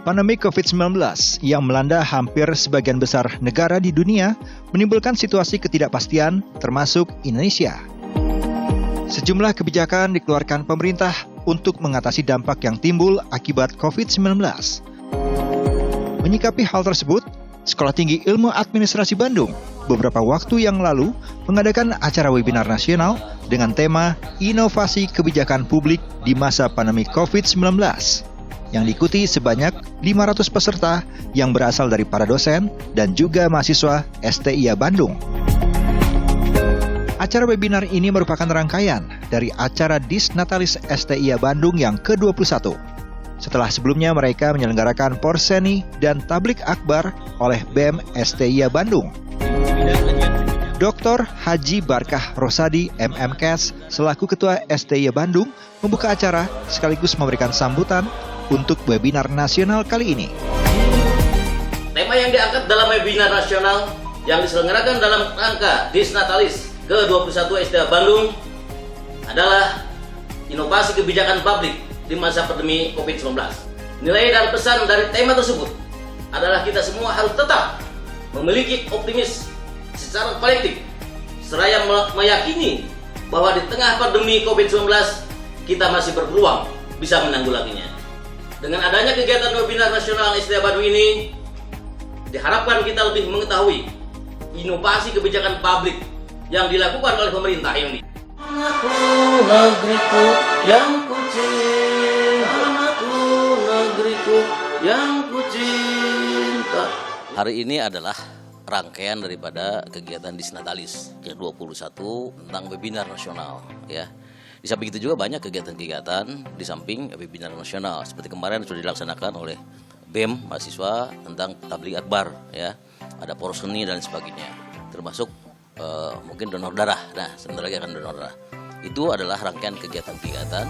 Pandemi COVID-19 yang melanda hampir sebagian besar negara di dunia menimbulkan situasi ketidakpastian, termasuk Indonesia. Sejumlah kebijakan dikeluarkan pemerintah untuk mengatasi dampak yang timbul akibat COVID-19. Menyikapi hal tersebut, Sekolah Tinggi Ilmu Administrasi Bandung beberapa waktu yang lalu mengadakan acara webinar nasional dengan tema Inovasi Kebijakan Publik di Masa Pandemi COVID-19. Yang diikuti sebanyak 500 peserta yang berasal dari para dosen dan juga mahasiswa STIA Bandung. Acara webinar ini merupakan rangkaian dari acara Disnatalis STIA Bandung yang ke-21. Setelah sebelumnya mereka menyelenggarakan Porseni dan Tablik Akbar oleh BEM STIA Bandung. Dr. Haji Barkah Rosadi MMKes selaku Ketua STIA Bandung membuka acara sekaligus memberikan sambutan untuk webinar nasional kali ini. Tema yang diangkat dalam webinar nasional yang diselenggarakan dalam rangka Disnatalis ke-21 STIA Bandung adalah inovasi kebijakan publik di masa pandemi COVID-19. Nilai dan pesan dari tema tersebut adalah kita semua harus tetap memiliki optimis secara kolektif, seraya meyakini bahwa di tengah pandemi COVID-19 kita masih berpeluang bisa menanggulanginya. Dengan adanya kegiatan webinar nasional STIA Bandung ini, diharapkan kita lebih mengetahui inovasi kebijakan publik yang dilakukan oleh pemerintah ini. Anakku negeriku yang kucinta, anakku negeriku yang kucinta. Hari ini adalah rangkaian daripada kegiatan Disnatalis ke-21 tentang webinar nasional, ya. Di samping itu juga banyak kegiatan-kegiatan di samping webinar nasional. Seperti kemarin sudah dilaksanakan oleh BEM mahasiswa tentang Tablik Akbar, ya. Ada Porseni dan sebagainya. Termasuk mungkin donor darah. Nah, sebentar lagi akan donor darah. Itu adalah rangkaian kegiatan-kegiatan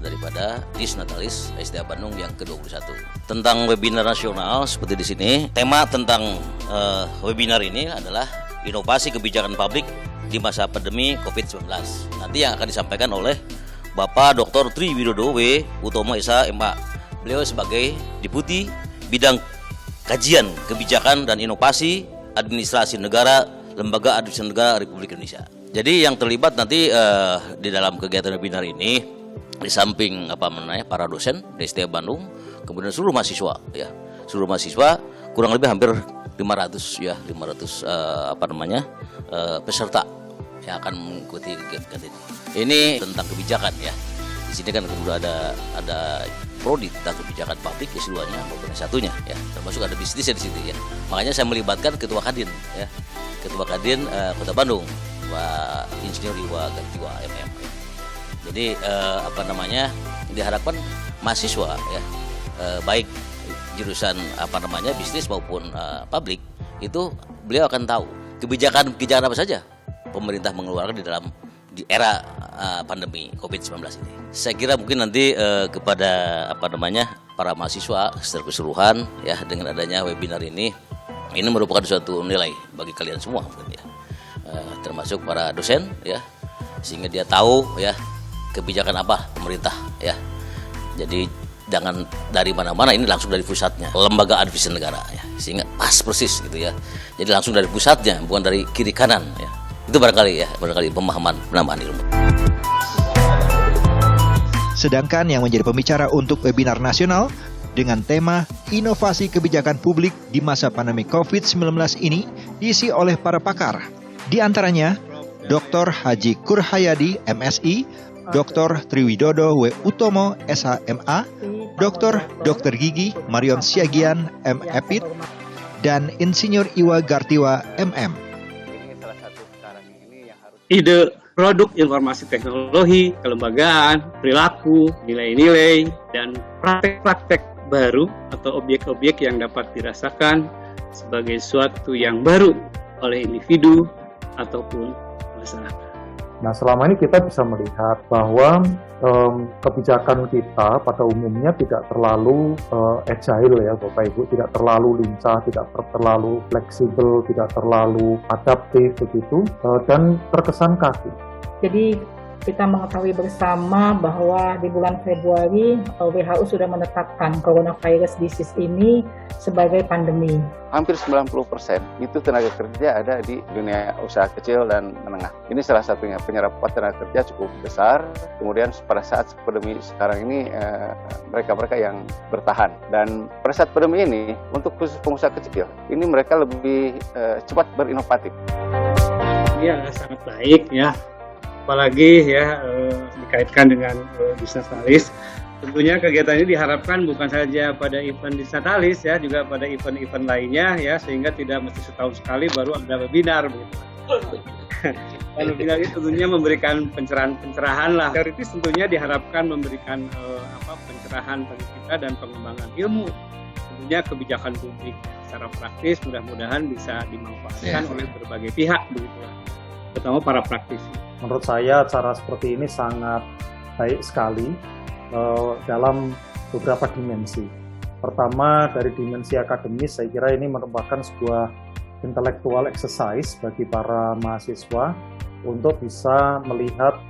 daripada Disnatalis STIA Bandung yang ke-21. Tentang webinar nasional seperti di sini, tema tentang webinar ini adalah inovasi kebijakan publik di masa pandemi COVID-19. Nanti yang akan disampaikan oleh Bapak Dr. Tri Widodo W. Utomo SH MA. Beliau sebagai Deputi Bidang Kajian Kebijakan dan Inovasi Administrasi Negara Lembaga Administrasi Negara Republik Indonesia. Jadi yang terlibat nanti di dalam kegiatan webinar ini di samping para dosen di STIA Bandung, kemudian seluruh mahasiswa, ya. Seluruh mahasiswa kurang lebih hampir 500 peserta yang akan mengikuti kegiatan ini. Ini tentang kebijakan, ya. Di sini kan kemudian ada prodi tentang kebijakan publik keseluruhannya maupun satunya, ya. Termasuk ada bisnisnya di situ, ya. Makanya saya melibatkan Ketua Kadin, ya. Ketua Kadin Kota Bandung, Pak Insinyur Iwa Gantiwa MM. Jadi diharapkan mahasiswa, ya, baik jurusan bisnis maupun publik, itu beliau akan tahu kebijakan apa saja pemerintah mengeluarkan di era pandemi COVID-19 ini. Saya kira mungkin nanti kepada para mahasiswa secara keseluruhan, ya, dengan adanya webinar ini merupakan suatu nilai bagi kalian semua, mungkin, ya. Termasuk para dosen, ya, sehingga dia tahu, ya, kebijakan apa pemerintah, ya. Jadi jangan dari mana-mana, ini langsung dari pusatnya, lembaga administrasi negara, ya, sehingga pas persis gitu, ya. Jadi langsung dari pusatnya, bukan dari kiri kanan, ya. Itu barangkali penambahan ilmu. Sedangkan yang menjadi pembicara untuk webinar nasional dengan tema Inovasi Kebijakan Publik di Masa Pandemi COVID-19 ini diisi oleh para pakar. Di antaranya Dr. Haji Kurhayadi MSI, Dr. Triwidodo W. Utomo SHMA, Dr. Gigi Marion Siagian M.Epid, dan Insinyur Iwa Gartiwa MM. Ide produk informasi teknologi, kelembagaan, perilaku, nilai-nilai, dan praktek-praktek baru atau objek-objek yang dapat dirasakan sebagai suatu yang baru oleh individu ataupun masyarakat. Nah, selama ini kita bisa melihat bahwa kebijakan kita pada umumnya tidak terlalu agile ya Bapak Ibu, tidak terlalu lincah, tidak terlalu fleksibel, tidak terlalu adaptif begitu, dan terkesan kaku. Jadi kita mengetahui bersama bahwa di bulan Februari WHO sudah menetapkan coronavirus disease ini sebagai pandemi. Hampir 90% itu tenaga kerja ada di dunia usaha kecil dan menengah. Ini salah satunya, penyerapan tenaga kerja cukup besar. Kemudian pada saat pandemi sekarang ini mereka-mereka yang bertahan. Dan pada saat pandemi ini untuk khusus pengusaha kecil, ini mereka lebih cepat berinovatif. Ya, sangat baik ya. Apalagi ya dikaitkan dengan Disnatalis. Tentunya kegiatan ini diharapkan bukan saja pada event Disnatalis ya, juga pada event-event lainnya ya, sehingga tidak mesti setahun sekali baru ada webinar begitu. Dan webinar ini tentunya memberikan pencerahan lah. Teoritis tentunya diharapkan memberikan pencerahan bagi kita dan pengembangan ilmu. Tentunya kebijakan publik secara praktis mudah-mudahan bisa dimanfaatkan oleh berbagai pihak begitu, terutama para praktisi. Menurut saya cara seperti ini sangat baik sekali dalam beberapa dimensi. Pertama, dari dimensi akademis, saya kira ini merupakan sebuah intellectual exercise bagi para mahasiswa untuk bisa melihat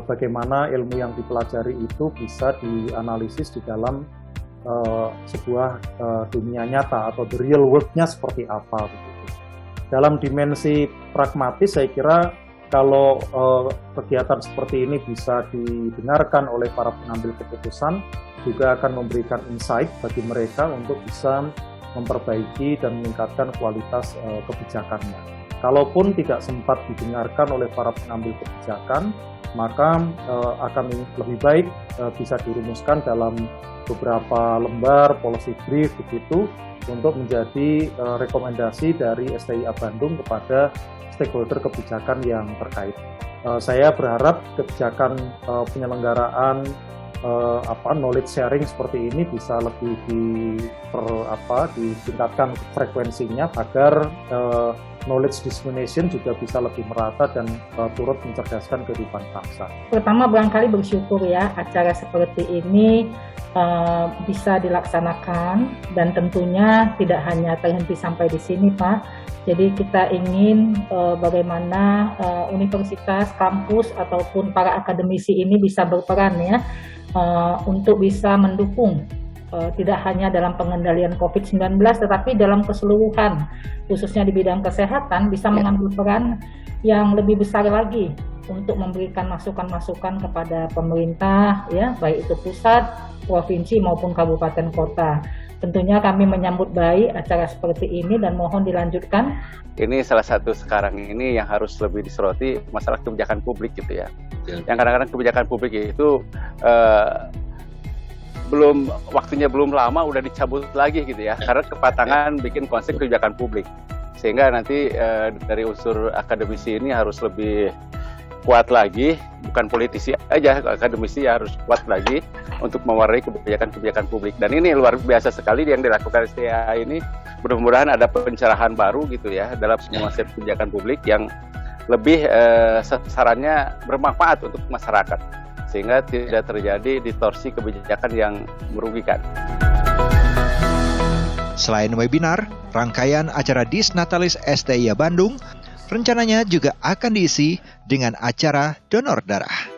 bagaimana ilmu yang dipelajari itu bisa dianalisis di dalam sebuah dunia nyata atau the real world-nya seperti apa begitu. Dalam dimensi pragmatis, saya kira kalau kegiatan seperti ini bisa didengarkan oleh para pengambil keputusan, juga akan memberikan insight bagi mereka untuk bisa memperbaiki dan meningkatkan kualitas kebijakannya. Kalaupun tidak sempat didengarkan oleh para pengambil kebijakan, maka akan lebih baik bisa dirumuskan dalam beberapa lembar policy brief begitu untuk menjadi rekomendasi dari STIA Bandung kepada stakeholder kebijakan yang terkait. Saya berharap kebijakan penyelenggaraan knowledge sharing seperti ini bisa lebih ditingkatkan frekuensinya agar knowledge dissemination juga bisa lebih merata dan turut mencerdaskan kehidupan bangsa. Pertama, barangkali bersyukur ya acara seperti ini bisa dilaksanakan, dan tentunya tidak hanya terhenti sampai di sini Pak. Jadi kita ingin bagaimana universitas, kampus ataupun para akademisi ini bisa berperan ya untuk bisa mendukung tidak hanya dalam pengendalian COVID-19 tetapi dalam keseluruhan, khususnya di bidang kesehatan, bisa mengambil peran yang lebih besar lagi untuk memberikan masukan-masukan kepada pemerintah ya, baik itu pusat, provinsi maupun kabupaten kota. Tentunya kami menyambut baik acara seperti ini dan mohon dilanjutkan. Ini salah satu sekarang ini yang harus lebih disoroti, masalah kebijakan publik gitu ya. Yang kadang-kadang kebijakan publik itu waktunya belum lama udah dicabut lagi gitu ya, karena kepatangan bikin konsep kebijakan publik. Sehingga nanti dari unsur akademisi ini harus lebih kuat lagi, bukan politisi aja, akademisi harus kuat lagi untuk mewarnai kebijakan-kebijakan publik. Dan ini luar biasa sekali yang dilakukan STIA ini. Mudah-mudahan ada pencerahan baru gitu ya dalam konsep kebijakan publik yang lebih sasarannya bermanfaat untuk masyarakat, sehingga tidak terjadi distorsi kebijakan yang merugikan. Selain webinar, rangkaian acara Disnatalis STIA Bandung rencananya juga akan diisi dengan acara donor darah.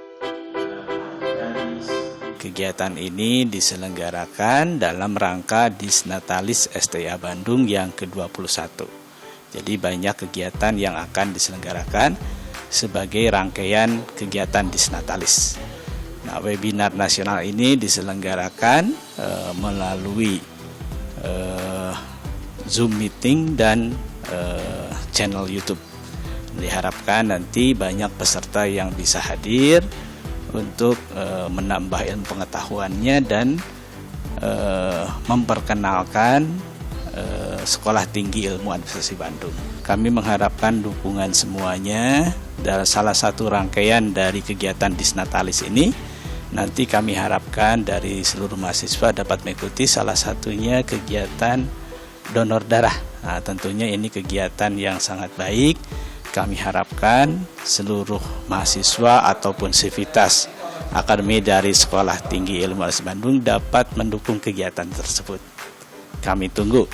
Kegiatan ini diselenggarakan dalam rangka Disnatalis STIA Bandung yang ke-21. Jadi banyak kegiatan yang akan diselenggarakan sebagai rangkaian kegiatan Disnatalis. Nah, webinar nasional ini diselenggarakan melalui Zoom meeting dan channel YouTube. Diharapkan nanti banyak peserta yang bisa hadir untuk menambah ilmu pengetahuannya dan memperkenalkan Sekolah Tinggi Ilmu Administrasi Bandung. Kami mengharapkan dukungan semuanya. Dan salah satu rangkaian dari kegiatan Disnatalis ini, nanti kami harapkan dari seluruh mahasiswa dapat mengikuti salah satunya kegiatan donor darah. Nah, tentunya ini kegiatan yang sangat baik kami harapkan seluruh mahasiswa ataupun sivitas akademi dari Sekolah Tinggi Ilmu Administrasi Bandung dapat mendukung kegiatan tersebut. Kami tunggu.